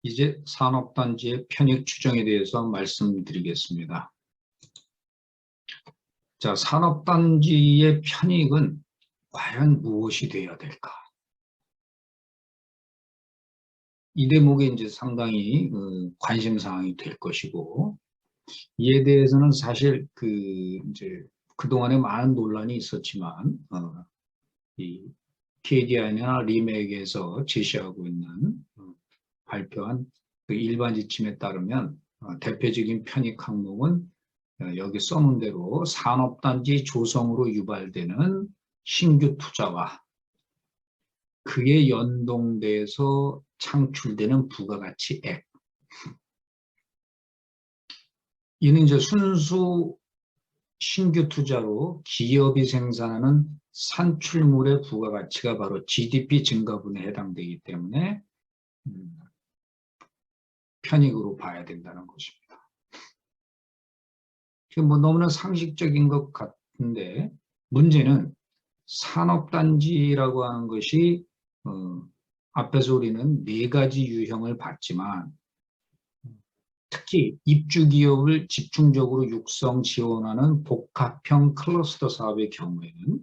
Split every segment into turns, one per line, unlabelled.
이제 산업단지의 편익 추정에 대해서 말씀드리겠습니다. 자, 산업단지의 편익은 과연 무엇이 되어야 될까? 이 대목이 이제 상당히 관심사항이 될 것이고, 이에 대해서는 사실 이제 그동안에 많은 논란이 있었지만, 이 KDI나 리맥에서 제시하고 있는 발표한 그 일반 지침에 따르면 대표적인 편익 항목은 여기 써놓은 대로 산업단지 조성으로 유발되는 신규 투자와 그에 연동돼서 창출되는 부가가치액. 이는 이제 순수 신규 투자로 기업이 생산하는 산출물의 부가가치가 바로 GDP 증가분에 해당되기 때문에 편익으로 봐야 된다는 것입니다. 뭐 너무나 상식적인 것 같은데 문제는 산업단지라고 하는 것이 앞에서 우리는 4가지 유형을 봤지만 특히 입주기업을 집중적으로 육성 지원하는 복합형 클러스터 사업의 경우에는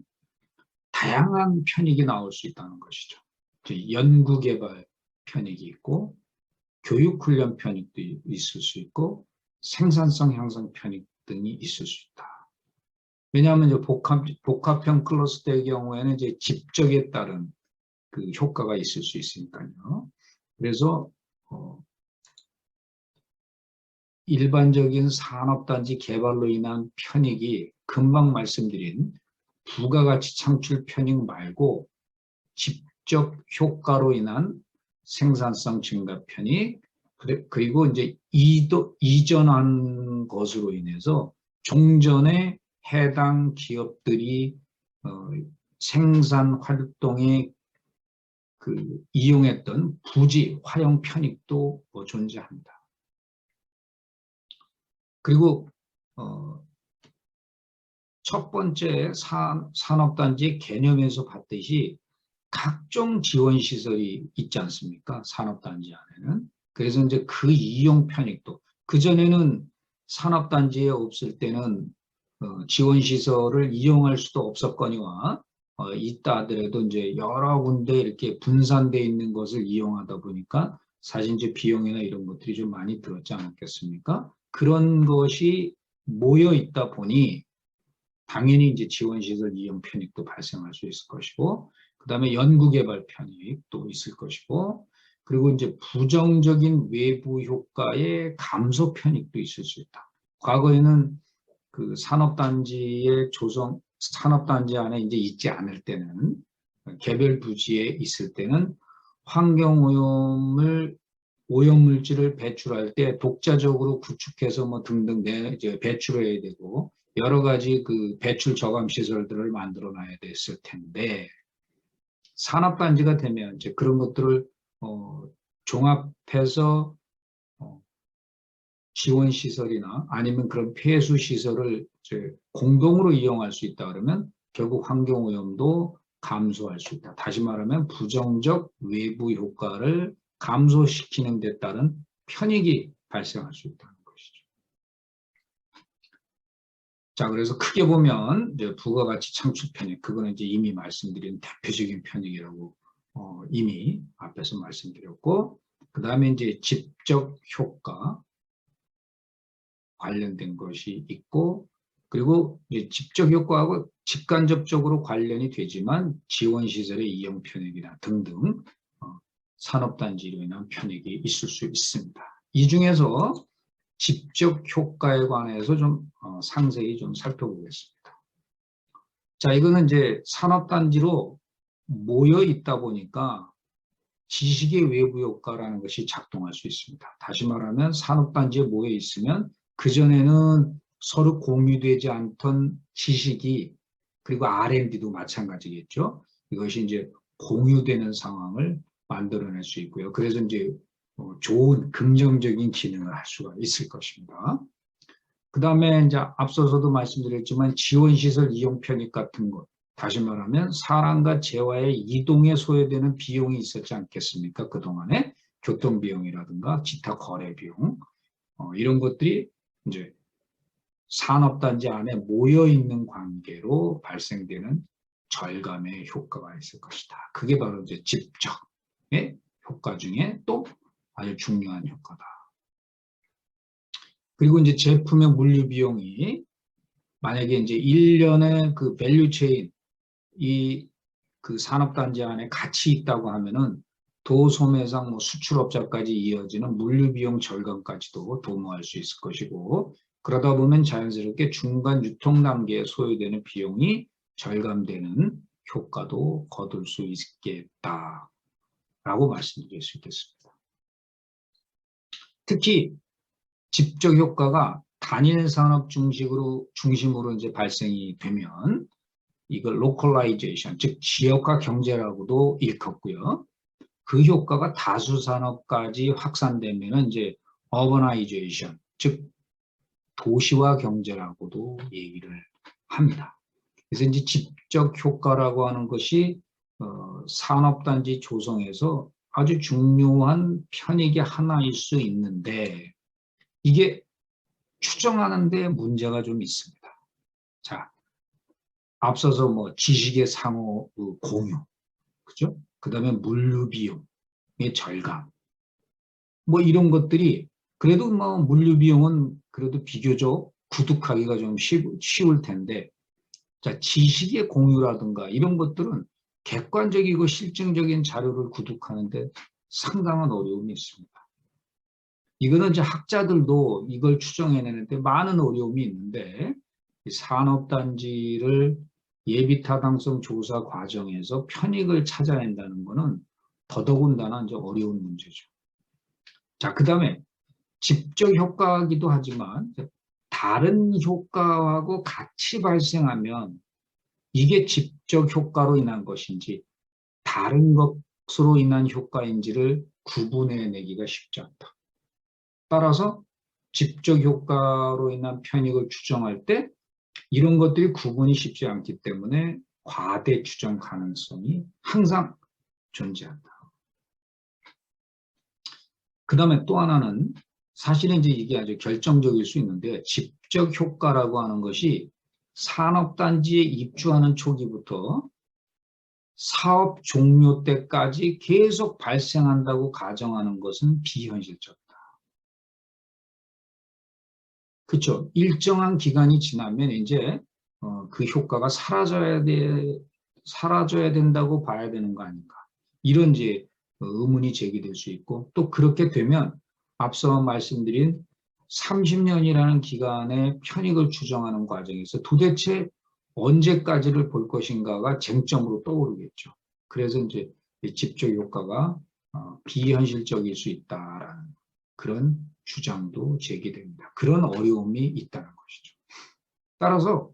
다양한 편익이 나올 수 있다는 것이죠. 연구개발 편익이 있고 교육훈련 편익도 있을 수 있고 생산성 향상 편익 등이 있을 수 있다. 왜냐하면 이제 복합형 클러스터의 경우에는 이제 집적에 따른 그 효과가 있을 수 있으니까요. 그래서 일반적인 산업단지 개발로 인한 편익이 금방 말씀드린 부가가치 창출 편익 말고 집적 효과로 인한 생산성 증가 편익, 그리고 이제 이전한 것으로 인해서 종전에 해당 기업들이 생산 활동에 이용했던 부지 활용 편익도 존재합니다. 그리고 첫 번째 산업단지 개념에서 봤듯이 각종 지원시설이 있지 않습니까? 산업단지 안에는. 그래서 이제 그 이용 편익도, 그전에는 산업단지에 없을 때는 지원시설을 이용할 수도 없었거니와 있다 하더라도 이제 여러 군데 이렇게 분산되어 있는 것을 이용하다 보니까 사실 이제 비용이나 이런 것들이 좀 많이 들었지 않았겠습니까? 그런 것이 모여 있다 보니 당연히 이제 지원시설 이용 편익도 발생할 수 있을 것이고, 그 다음에 연구개발 편익도 있을 것이고, 그리고 이제 부정적인 외부 효과의 감소 편익도 있을 수 있다. 과거에는 그 산업단지의 산업단지 안에 이제 있지 않을 때는, 개별 부지에 있을 때는 오염물질을 배출할 때 독자적으로 구축해서 뭐 등등 이제 배출해야 되고, 여러 가지 그 배출 저감 시설들을 만들어 놔야 됐을 텐데, 산업단지가 되면 이제 그런 것들을 종합해서 지원시설이나 아니면 그런 폐수시설을 공동으로 이용할 수 있다 그러면 결국 환경오염도 감소할 수 있다. 다시 말하면 부정적 외부 효과를 감소시키는 데 따른 편익이 발생할 수 있다는 것이죠. 자, 그래서 크게 보면 이제 부가가치 창출 편익, 그거는 이제 이미 말씀드린 대표적인 편익이라고 이미 앞에서 말씀드렸고, 그 다음에 이제 집적 효과 관련된 것이 있고, 그리고 이제 집적 효과하고 직간접적으로 관련이 되지만 지원시설의 이용 편익이나 등등 산업단지로 인한 편익이 있을 수 있습니다. 이 중에서 집적 효과에 관해서 좀 상세히 좀 살펴보겠습니다. 자, 이거는 이제 산업단지로 모여 있다 보니까 지식의 외부 효과라는 것이 작동할 수 있습니다. 다시 말하면 산업단지에 모여 있으면 그전에는 서로 공유되지 않던 지식이, 그리고 R&D도 마찬가지겠죠. 이것이 이제 공유되는 상황을 만들어낼 수 있고요. 그래서 이제 좋은 긍정적인 기능을 할 수가 있을 것입니다. 그 다음에 이제 앞서서도 말씀드렸지만 지원시설 이용 편익 같은 것, 다시 말하면 사람과 재화의 이동에 소요되는 비용이 있었지 않겠습니까? 그동안에 교통비용이라든가 기타 거래비용, 이런 것들이 이제 산업단지 안에 모여있는 관계로 발생되는 절감의 효과가 있을 것이다. 그게 바로 이제 집적의 효과 중에 또 아주 중요한 효과다. 그리고 이제 제품의 물류 비용이 만약에 이제 1년의 그 밸류 체인, 이 그 산업단지 안에 같이 있다고 하면은 도소매상 뭐 수출업자까지 이어지는 물류 비용 절감까지도 도모할 수 있을 것이고, 그러다 보면 자연스럽게 중간 유통 단계에 소요되는 비용이 절감되는 효과도 거둘 수 있겠다라고 말씀드릴 수 있겠습니다. 특히 집적 효과가 단일 산업 중심으로 이제 발생이 되면 이걸 로컬라이제이션, 즉 지역화 경제라고도 일컫고요. 그 효과가 다수 산업까지 확산되면은 이제 어버나이제이션, 즉 도시화 경제라고도 얘기를 합니다. 그래서 이제 집적 효과라고 하는 것이 산업단지 조성에서 아주 중요한 편익의 하나일 수 있는데, 이게 추정하는 데 문제가 좀 있습니다. 자, 앞서서 뭐 지식의 상호 공유, 그죠? 그 다음에 물류 비용의 절감, 뭐 이런 것들이, 그래도 뭐 물류 비용은 그래도 비교적 구독하기가 좀 쉬울 텐데, 자, 지식의 공유라든가 이런 것들은 객관적이고 실증적인 자료를 구독하는데 상당한 어려움이 있습니다. 이거는 이제 학자들도 이걸 추정해내는데 많은 어려움이 있는데, 산업단지를 예비타당성 조사 과정에서 편익을 찾아낸다는 것은 더더군다나 이제 어려운 문제죠. 자, 그 다음에 집적 효과이기도 하지만 다른 효과하고 같이 발생하면 이게 집적 효과로 인한 것인지 다른 것으로 인한 효과인지를 구분해내기가 쉽지 않다. 따라서 집적 효과로 인한 편익을 추정할 때 이런 것들이 구분이 쉽지 않기 때문에 과대 추정 가능성이 항상 존재한다. 그 다음에 또 하나는 사실은 이제 이게 아주 결정적일 수 있는데, 집적 효과라고 하는 것이 산업단지에 입주하는 초기부터 사업 종료 때까지 계속 발생한다고 가정하는 것은 비현실적이다. 그렇죠. 일정한 기간이 지나면 이제 그 효과가 사라져야 된다고 봐야 되는 거 아닌가. 이런 이제 의문이 제기될 수 있고, 또 그렇게 되면 앞서 말씀드린 30년이라는 기간의 편익을 추정하는 과정에서 도대체 언제까지를 볼 것인가가 쟁점으로 떠오르겠죠. 그래서 이제 집적 효과가 비현실적일 수 있다라는 그런 주장도 제기됩니다. 그런 어려움이 있다는 것이죠. 따라서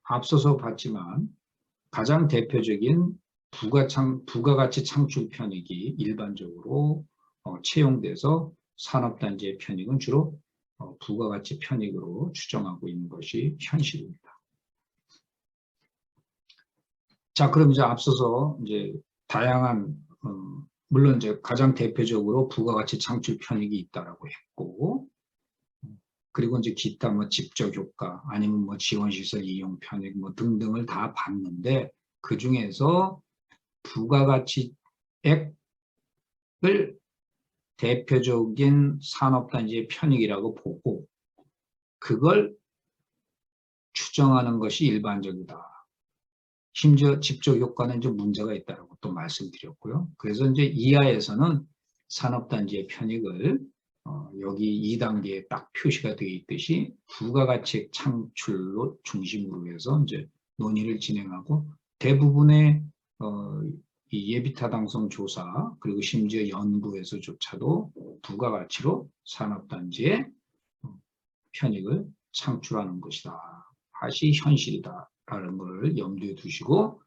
앞서서 봤지만 가장 대표적인 부가가치 창출 편익이 일반적으로 채용돼서 산업단지의 편익은 주로 부가가치 편익으로 추정하고 있는 것이 현실입니다. 자, 그럼 이제 앞서서 이제 다양한 물론 이제 가장 대표적으로 부가가치 창출 편익이 있다라고 했고, 그리고 이제 기타 뭐 집적 효과 아니면 뭐 지원시설 이용 편익 뭐 등등을 다 봤는데, 그 중에서 부가가치액을 대표적인 산업단지의 편익이라고 보고 그걸 추정하는 것이 일반적이다. 심지어 집적 효과는 좀 문제가 있다고 또 말씀드렸고요. 그래서 이제 이하에서는 산업단지의 편익을 여기 2단계에 딱 표시가 되어 있듯이 부가가치액 창출로 중심으로 해서 이제 논의를 진행하고, 대부분의 이 예비타당성 조사 그리고 심지어 연구에서조차도 부가가치로 산업단지의 편익을 창출하는 것이다. 다시 현실이다라는 것을 염두에 두시고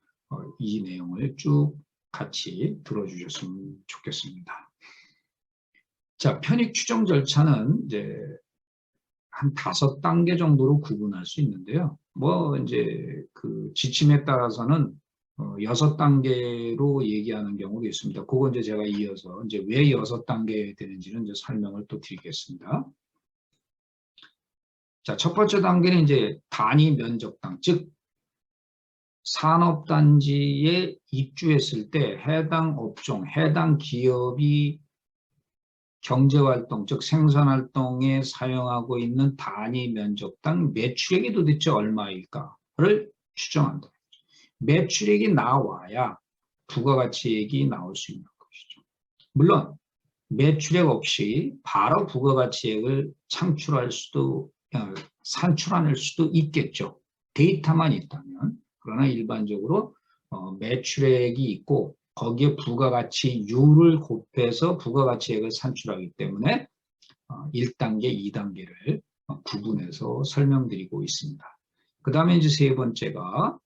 이 내용을 쭉 같이 들어주셨으면 좋겠습니다. 자, 편익 추정 절차는 이제 한 5단계 정도로 구분할 수 있는데요. 뭐 이제 그 지침에 따라서는 6단계로 얘기하는 경우도 있습니다. 그건 이제 제가 이어서 이제 왜 6단계 되는지는 이제 설명을 또 드리겠습니다. 자, 첫 번째 단계는 이제 단위 면적당, 즉 산업단지에 입주했을 때 해당 업종, 해당 기업이 경제활동, 즉 생산활동에 사용하고 있는 단위 면적당 매출액이 도대체 얼마일까를 추정한다. 매출액이 나와야 부가가치액이 나올 수 있는 것이죠. 물론 매출액 없이 바로 부가가치액을 산출할 수도 있겠죠. 데이터만 있다면. 그러나 일반적으로 매출액이 있고 거기에 부가가치율을 곱해서 부가가치액을 산출하기 때문에 1단계, 2단계를 구분해서 설명드리고 있습니다. 그 다음에 이제 세 번째가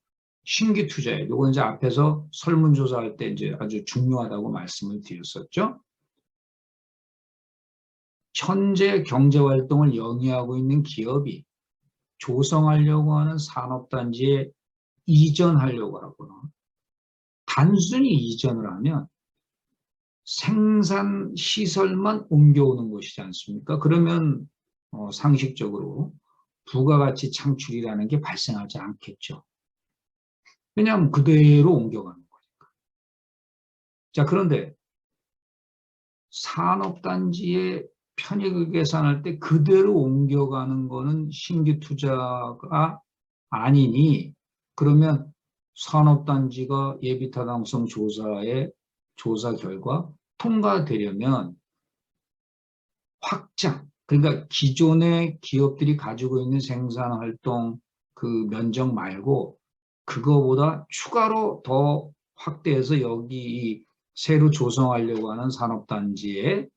신규 투자액. 요거 이제 앞에서 설문조사할 때 이제 아주 중요하다고 말씀을 드렸었죠. 현재 경제활동을 영위하고 있는 기업이 조성하려고 하는 산업단지에 이전하려고 하거나 단순히 이전을 하면 생산 시설만 옮겨오는 것이지 않습니까? 그러면 상식적으로 부가가치 창출이라는 게 발생하지 않겠죠. 왜냐하면 그대로 옮겨가는 거니까. 자, 그런데 산업단지에 편익을 계산할 때 그대로 옮겨가는 거는 신규 투자가 아니니, 그러면 산업단지가 예비타당성 조사의 조사 결과 통과되려면 확장, 그러니까 기존의 기업들이 가지고 있는 생산활동 그 면적 말고 그거보다 추가로 더 확대해서 여기 새로 조성하려고 하는 산업단지에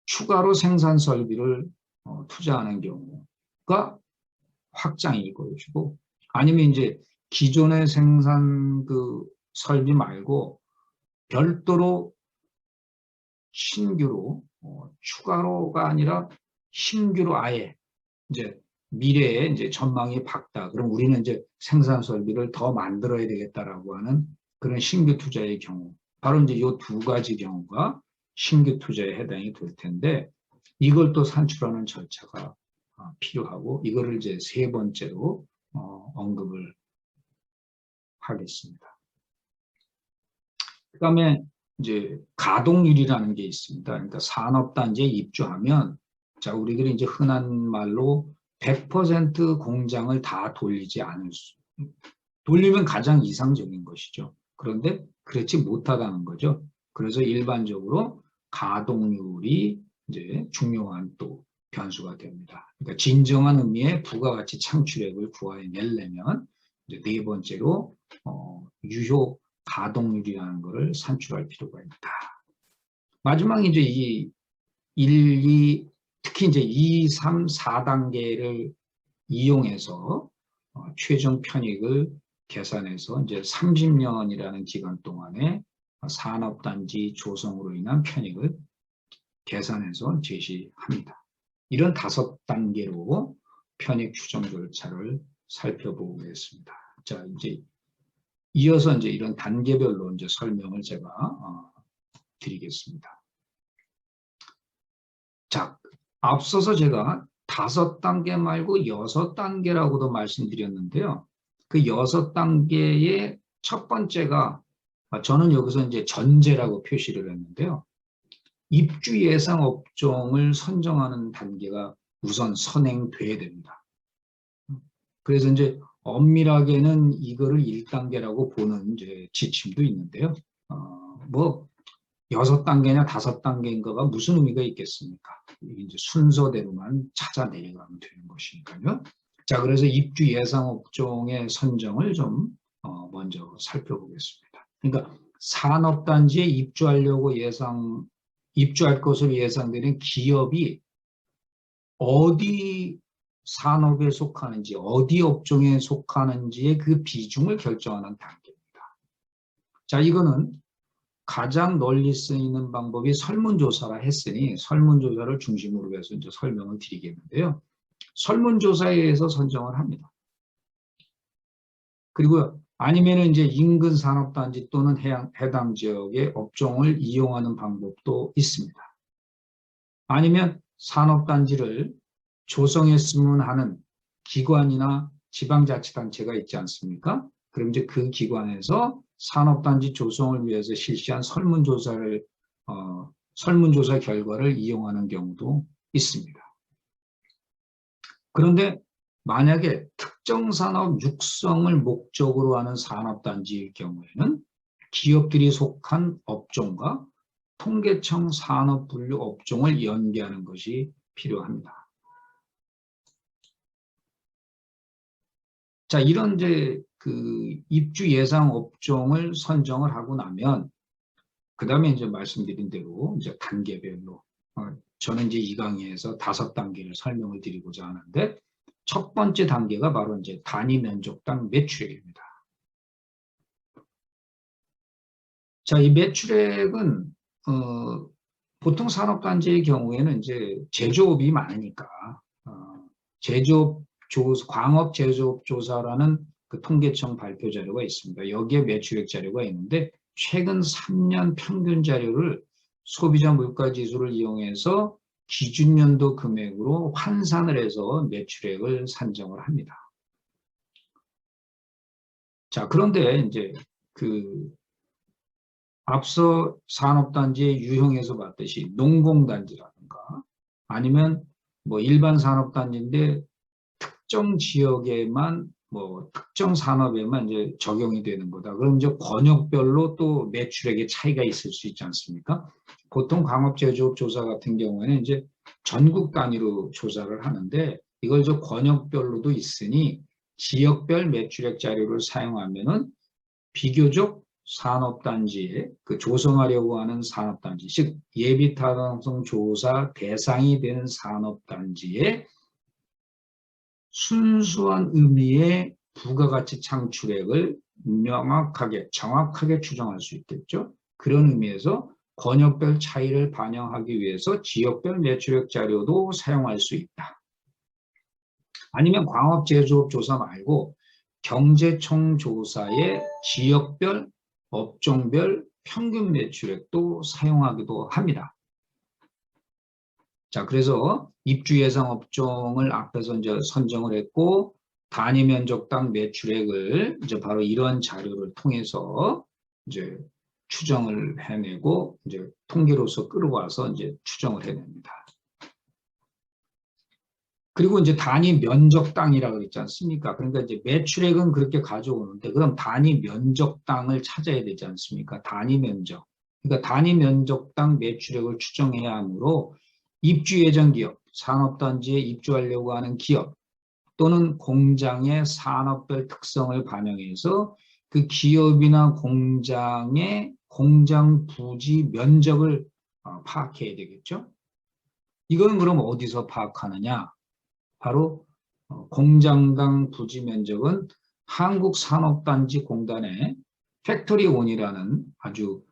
추가로 생산 설비를 투자하는 경우가 확장일 것이고, 아니면 이제 기존의 생산 그 설비 말고 별도로 신규로 추가로가 아니라 신규로 아예 이제 미래에 이제 전망이 밝다. 그럼 우리는 이제 생산 설비를 더 만들어야 되겠다라고 하는 그런 신규 투자의 경우, 바로 이제 이 두 가지 경우가 신규 투자에 해당이 될 텐데, 이걸 또 산출하는 절차가 필요하고, 이거를 이제 세 번째로 언급을 하겠습니다. 그다음에 이제 가동률이라는 게 있습니다. 그러니까 산업단지에 입주하면, 자, 우리들이 이제 흔한 말로 100% 공장을 다 돌리지 않을 수, 돌리면 가장 이상적인 것이죠. 그런데 그렇지 못하다는 거죠. 그래서 일반적으로 가동률이 이제 중요한 또 변수가 됩니다. 그러니까 진정한 의미의 부가가치 창출액을 구해내려면 이제 네 번째로 유효 가동률이라는 것을 산출할 필요가 있다. 마지막 이제 이 1, 2, 특히 이제 2, 3, 4단계를 이용해서 최종 편익을 계산해서 이제 30년이라는 기간 동안에 산업단지 조성으로 인한 편익을 계산해서 제시합니다. 이런 5단계로 편익 추정 절차를 살펴보겠습니다. 자, 이제 이어서 이제 이런 단계별로 이제 설명을 제가 드리겠습니다. 자, 앞서서 제가 5단계 말고 6단계라고도 말씀드렸는데요. 그 6단계의 첫 번째가, 저는 여기서 이제 전제라고 표시를 했는데요. 입주 예상 업종을 선정하는 단계가 우선 선행돼야 됩니다. 그래서 이제 엄밀하게는 이거를 1단계라고 보는 이제 지침도 있는데요. 뭐 6단계냐 5단계인가가 무슨 의미가 있겠습니까? 이제 순서대로만 찾아 내려가면 되는 것이니까요. 자, 그래서 입주 예상 업종의 선정을 좀 먼저 살펴보겠습니다. 그러니까 산업단지에 입주할 것으로 예상되는 기업이 어디 산업에 속하는지, 어디 업종에 속하는지의 그 비중을 결정하는 단계입니다. 자, 이거는 가장 널리 쓰이는 방법이 설문조사라 했으니 설문조사를 중심으로 해서 이제 설명을 드리겠는데요. 설문조사에 의해서 선정을 합니다. 그리고 아니면은 이제 인근 산업단지 또는 해당 지역의 업종을 이용하는 방법도 있습니다. 아니면 산업단지를 조성했으면 하는 기관이나 지방자치단체가 있지 않습니까? 그럼 이제 그 기관에서 산업단지 조성을 위해서 실시한 설문조사 결과를 이용하는 경우도 있습니다. 그런데 만약에 특정 산업 육성을 목적으로 하는 산업단지일 경우에는 기업들이 속한 업종과 통계청 산업분류 업종을 연계하는 것이 필요합니다. 자, 이런 이제 그 입주 예상 업종을 선정을 하고 나면 그 다음에 이제 말씀드린 대로 이제 단계별로 저는 이제 이 강의에서 5단계를 설명을 드리고자 하는데 첫 번째 단계가 바로 이제 단위 면적당 매출액입니다. 자, 이 매출액은 보통 산업단지의 경우에는 이제 제조업이 많으니까 광업 제조업 조사라는 그 통계청 발표 자료가 있습니다. 여기에 매출액 자료가 있는데 최근 3년 평균 자료를 소비자 물가 지수를 이용해서 기준연도 금액으로 환산을 해서 매출액을 산정을 합니다. 자, 그런데 이제 그 앞서 산업단지의 유형에서 봤듯이 농공단지라든가 아니면 뭐 일반 산업단지인데 특정 지역에만 특정 산업에만 이제 적용이 되는 거다. 그럼 이제 권역별로 또 매출액의 차이가 있을 수 있지 않습니까? 보통 광업제조업 조사 같은 경우에는 이제 전국 단위로 조사를 하는데 이걸 저 권역별로도 있으니 지역별 매출액 자료를 사용하면은 비교적 산업단지에 그 조성하려고 하는 산업단지, 즉 예비타당성 조사 대상이 되는 산업단지에 순수한 의미의 부가가치 창출액을 명확하게 정확하게 추정할 수 있겠죠. 그런 의미에서 권역별 차이를 반영하기 위해서 지역별 매출액 자료도 사용할 수 있다. 아니면 광업제조업 조사 말고 경제청 조사의 지역별, 업종별 평균 매출액도 사용하기도 합니다. 자, 그래서 입주 예상 업종을 앞에서 이제 선정을 했고 단위 면적당 매출액을 이제 바로 이런 자료를 통해서 이제 추정을 해내고 이제 통계로서 끌어와서 이제 추정을 해냅니다. 그리고 이제 단위 면적당이라고 그랬지 않습니까? 그러니까 이제 매출액은 그렇게 가져오는데 그럼 단위 면적당을 찾아야 되지 않습니까? 단위 면적. 그러니까 단위 면적당 매출액을 추정해야 하므로 입주 예정 기업, 산업단지에 입주하려고 하는 기업 또는 공장의 산업별 특성을 반영해서 그 기업이나 공장의 공장 부지 면적을 파악해야 되겠죠. 이건 그럼 어디서 파악하느냐? 바로 공장당 부지 면적은 한국산업단지공단의 팩토리온이라는 아주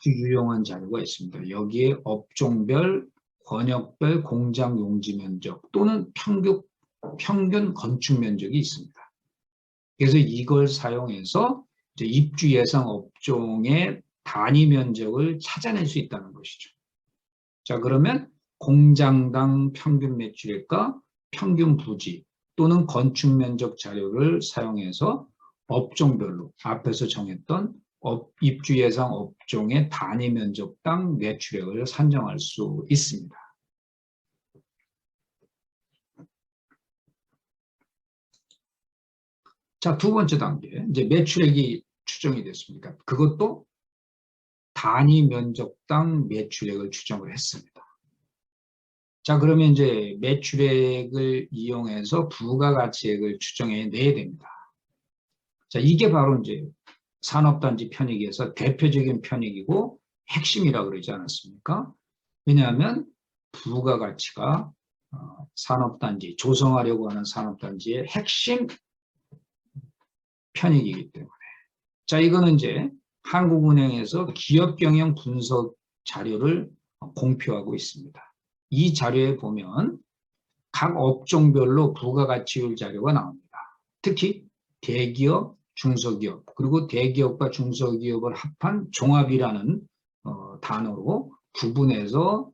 유용한 자료가 있습니다. 여기에 업종별, 권역별 공장 용지 면적 또는 평균 건축 면적이 있습니다. 그래서 이걸 사용해서 이제 입주 예상 업종의 단위 면적을 찾아낼 수 있다는 것이죠. 자, 그러면 공장당 평균 매출액과 평균 부지 또는 건축 면적 자료를 사용해서 업종별로 앞에서 정했던 입주 예상 업종의 단위 면적당 매출액을 산정할 수 있습니다. 자, 두 번째 단계, 이제 매출액이 추정이 됐습니까? 그것도 단위 면적당 매출액을 추정을 했습니다. 자, 그러면 이제 매출액을 이용해서 부가가치액을 추정해 내야 됩니다. 자, 이게 바로 이제 산업단지 편익에서 대표적인 편익이고 핵심이라고 그러지 않았습니까? 왜냐하면 부가가치가 산업단지, 조성하려고 하는 산업단지의 핵심 편익이기 때문에. 자, 이거는 이제 한국은행에서 기업경영 분석 자료를 공표하고 있습니다. 이 자료에 보면 각 업종별로 부가가치율 자료가 나옵니다. 특히 대기업, 중소기업, 그리고 대기업과 중소기업을 합한 종합이라는 단어로 구분해서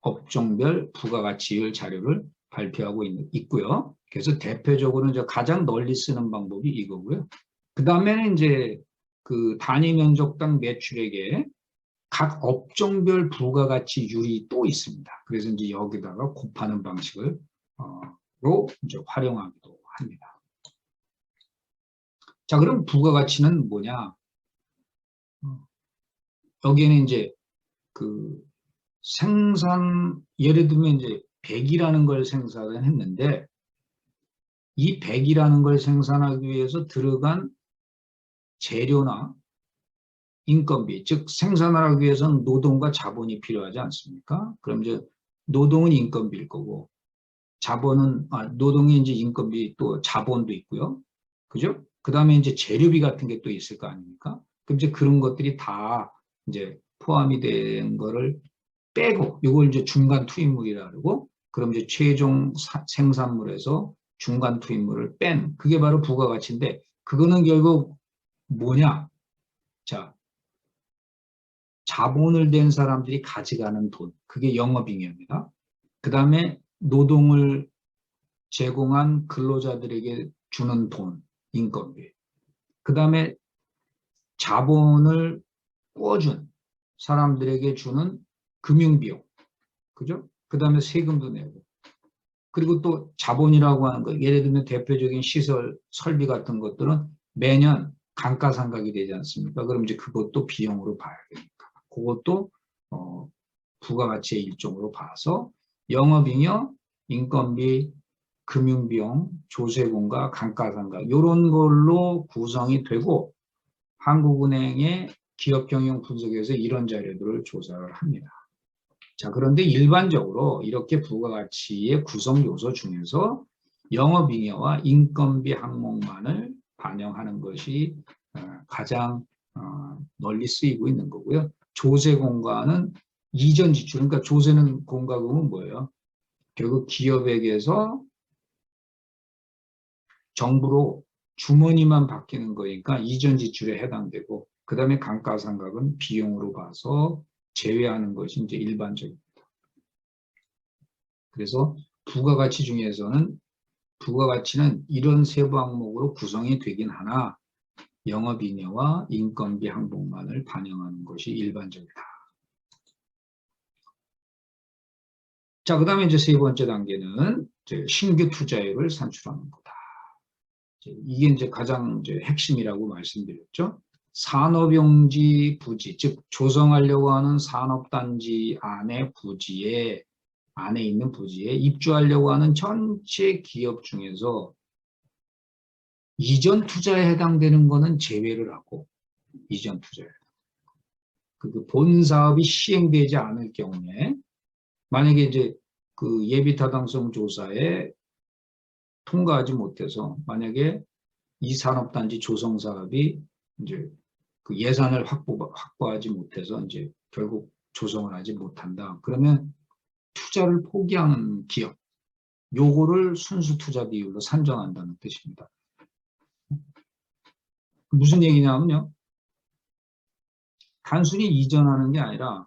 업종별 부가가치율 자료를 발표하고 있고요. 그래서 대표적으로 이제 가장 널리 쓰는 방법이 이거고요. 그 다음에는 이제 그 단위 면적당 매출액에 각 업종별 부가가치율이 또 있습니다. 그래서 이제 여기다가 곱하는 방식을 로 이제 활용하기도 합니다. 자, 그럼 부가가치는 뭐냐? 여기에는 이제 그 예를 들면 이제 100이라는 걸 생산을 했는데 이 100이라는 걸 생산하기 위해서 들어간 재료나 인건비, 즉 생산을 하기 위해서는 노동과 자본이 필요하지 않습니까? 그럼 이제 노동은 인건비일 거고 노동이 이제 인건비 또 자본도 있고요. 그죠? 그 다음에 이제 재료비 같은 게 또 있을 거 아닙니까? 그럼 이제 그런 것들이 다 이제 포함이 된 거를 빼고 이걸 이제 중간 투입물이라 그러고 그럼 이제 최종 생산물에서 중간 투입물을 뺀 그게 바로 부가가치인데 그거는 결국 뭐냐? 자, 자본을 댄 사람들이 가져가는 돈, 그게 영업잉여입니다. 그 다음에 노동을 제공한 근로자들에게 주는 돈, 인건비. 그 다음에 자본을 꿔준 사람들에게 주는 금융비용. 그죠? 그 다음에 세금도 내고. 그리고 또 자본이라고 하는 거, 예를 들면 대표적인 시설, 설비 같은 것들은 매년 감가상각이 되지 않습니까? 그럼 이제 그것도 비용으로 봐야 되니까. 그것도 부가가치의 일종으로 봐서 영업잉여, 인건비, 금융비용, 조세금과 감가상각 이런 걸로 구성이 되고 한국은행의 기업경영 분석에서 이런 자료들을 조사를 합니다. 자, 그런데 일반적으로 이렇게 부가가치의 구성 요소 중에서 영업잉여와 인건비 항목만을 반영하는 것이 가장 널리 쓰이고 있는 거고요. 조세 공과는 이전 지출, 그러니까 조세는 공과금은 뭐예요? 결국 기업에게서 정부로 주머니만 바뀌는 거니까 이전 지출에 해당되고 그 다음에 감가상각은 비용으로 봐서 제외하는 것이 이제 일반적입니다. 그래서 부가가치 중에서는 부가가치는 이런 세부 항목으로 구성이 되긴 하나 영업잉여와 인건비 항목만을 반영하는 것이 일반적이다. 자, 그 다음에 이제 세 번째 단계는 이제 신규 투자액을 산출하는 거다. 이게 이제 가장 이제 핵심이라고 말씀드렸죠. 산업용지 부지, 즉 조성하려고 하는 산업단지 안에 있는 부지에 입주하려고 하는 전체 기업 중에서 이전 투자에 해당되는 거는 제외를 하고 이전 투자에 그 본 사업이 시행되지 않을 경우에 만약에 이제 그 예비 타당성 조사에 통과하지 못해서 만약에 이 산업단지 조성 사업이 이제 그 예산을 확보하지 못해서 이제 결국 조성을 하지 못한다. 그러면 투자를 포기하는 기업, 요거를 순수 투자 비율로 산정한다는 뜻입니다. 무슨 얘기냐면요. 단순히 이전하는 게 아니라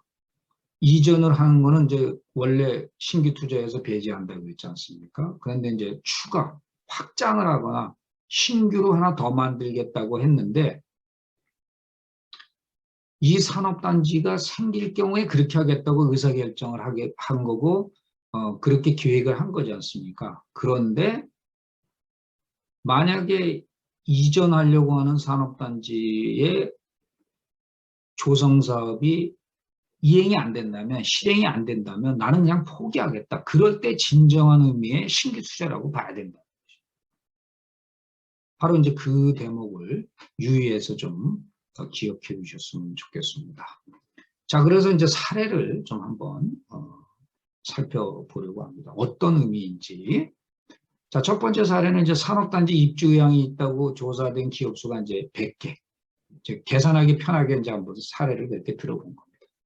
이전을 하는 거는 이제 원래 신규 투자에서 배제한다고 했지 않습니까? 그런데 이제 추가, 확장을 하거나 신규로 하나 더 만들겠다고 했는데 이 산업단지가 생길 경우에 그렇게 하겠다고 의사결정을 한 거고 그렇게 계획을 한 거지 않습니까? 그런데 만약에 이전하려고 하는 산업단지의 조성사업이 이행이 안 된다면, 실행이 안 된다면 나는 그냥 포기하겠다. 그럴 때 진정한 의미의 신규 투자라고 봐야 된다. 바로 이제 그 대목을 유의해서 좀 기억해 주셨으면 좋겠습니다. 자, 그래서 이제 사례를 좀 한번 살펴보려고 합니다. 어떤 의미인지. 자, 첫 번째 사례는 이제 산업단지 입주 의향이 있다고 조사된 기업 수가 이제 100개. 이제 계산하기 편하게 이제 한번 사례를 이렇게 들어본 겁니다.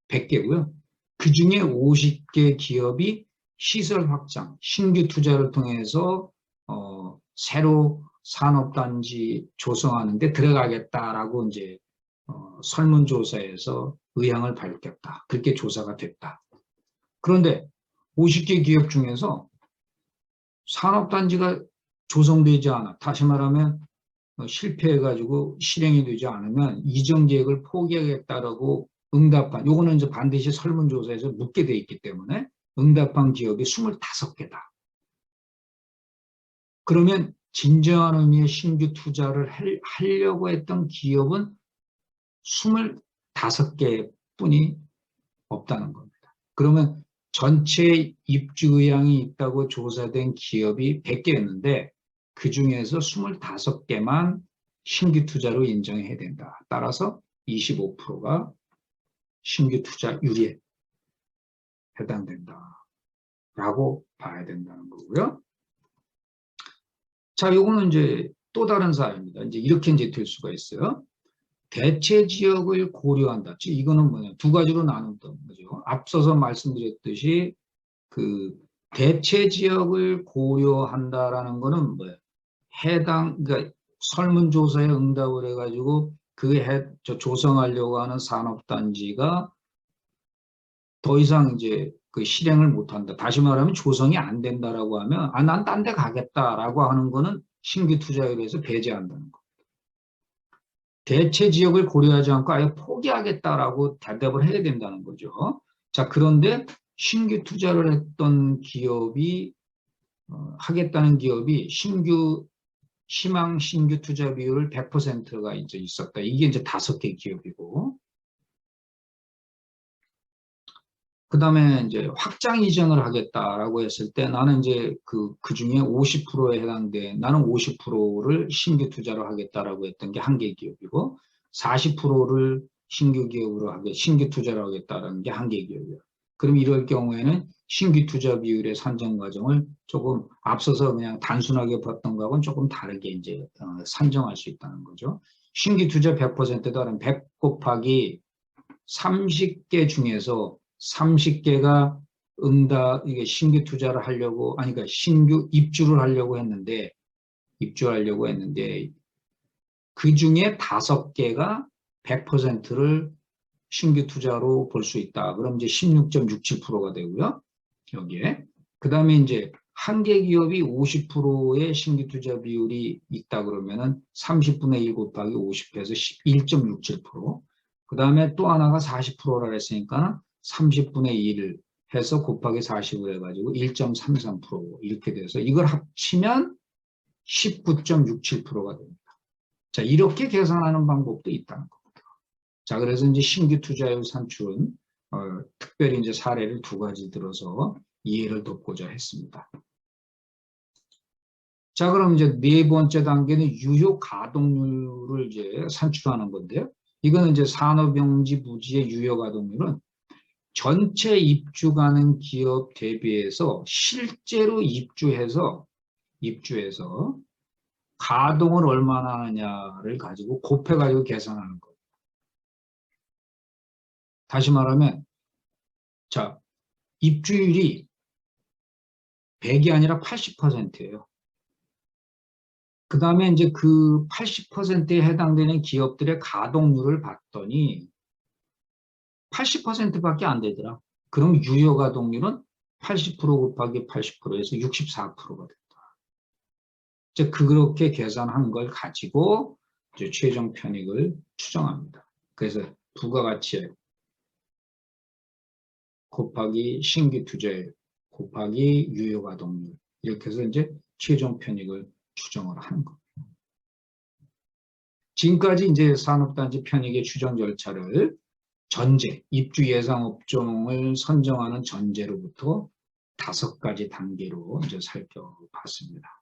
100개고요. 그 중에 50개 기업이 시설 확장, 신규 투자를 통해서 새로 산업단지 조성하는데 들어가겠다라고 이제 설문조사에서 의향을 밝혔다. 그렇게 조사가 됐다. 그런데 50개 기업 중에서 산업단지가 조성되지 않아. 다시 말하면 실패해가지고 실행이 되지 않으면 이전 계획을 포기하겠다라고 응답한, 요거는 이제 반드시 설문조사에서 묻게 돼 있기 때문에 응답한 기업이 25개다. 그러면 진정한 의미의 신규 투자를 하려고 했던 기업은 25개 뿐이 없다는 겁니다. 그러면 전체 입주 의향이 있다고 조사된 기업이 100개였는데 그 중에서 25개만 신규 투자로 인정해야 된다. 따라서 25%가 신규 투자율에 해당된다라고 봐야 된다는 거고요. 자, 요거는 이제 또 다른 사례입니다. 이제 이렇게 이제 될 수가 있어요. 대체 지역을 고려한다. 즉 이거는 뭐냐? 두 가지로 나눈다는 거죠. 앞서서 말씀드렸듯이 그 대체 지역을 고려한다라는 거는 뭐예요? 그러니까 설문조사에 응답을 해가지고 조성하려고 하는 산업단지가 더 이상 이제 그 실행을 못한다. 다시 말하면 조성이 안 된다라고 하면 난 딴 데 가겠다라고 하는 거는 신규 투자율에서 배제한다는 거. 대체 지역을 고려하지 않고 아예 포기하겠다라고 대답을 해야 된다는 거죠. 자, 그런데 신규 투자를 했던 기업이 하겠다는 기업이 희망 신규 투자 비율 100%가 이제 있었다. 이게 이제 5개 기업이고, 그 다음에 이제 확장 이전을 하겠다라고 했을 때 나는 이제 그 중에 50%에 해당돼, 나는 50%를 신규 투자로 하겠다라고 했던 게 1개 기업이고, 40%를 신규 투자로 하겠다라는 게 1개 기업이에요. 그럼 이럴 경우에는 신규 투자 비율의 산정 과정을 조금 앞서서 그냥 단순하게 봤던 거하고는 조금 다르게 이제 산정할 수 있다는 거죠. 신규 투자 100%다. 100 곱하기 30개 중에서 30개가 이게 신규 투자를 하려고, 그러니까 신규 입주를 하려고 했는데, 그 중에 5개가 100%를 신규 투자로 볼 수 있다. 그럼 이제 16.67%가 되고요. 여기에. 그 다음에 이제 1개 기업이 50%의 신규 투자 비율이 있다 그러면은 30분의 1 곱하기 50해서 1.67%. 그 다음에 또 하나가 40%라 했으니까 30분의 1을 해서 곱하기 40을 해가지고 1.33% 이렇게 돼서 이걸 합치면 19.67%가 됩니다. 자, 이렇게 계산하는 방법도 있다는 겁니다. 자, 그래서 이제 신규 투자율 산출은 특별히 이제 사례를 2가지 들어서 이해를 돕고자 했습니다. 자, 그럼 이제 4번째 단계는 유효 가동률을 이제 산출하는 건데요. 이거는 이제 산업용지 부지의 유효 가동률은 전체 입주 가능 기업 대비해서 실제로 입주해서 가동을 얼마나 하느냐를 가지고 곱해가지고 계산하는 거예요. 다시 말하면, 자, 입주율이 100이 아니라 80%예요. 그 다음에 이제 그 80%에 해당되는 기업들의 가동률을 봤더니 80%밖에 안 되더라. 그럼 유효 가동률은 80% 곱하기 80%에서 64%가 된다. 이제 그렇게 계산한 걸 가지고 이제 최종 편익을 추정합니다. 그래서 부가가치 곱하기 신규 투자율 곱하기 유효 가동률 이렇게 해서 이제 최종 편익을 추정을 하는 겁니다. 지금까지 이제 산업단지 편익의 추정 절차를 입주 예상 업종을 선정하는 전제로부터 5가지 단계로 이제 살펴봤습니다.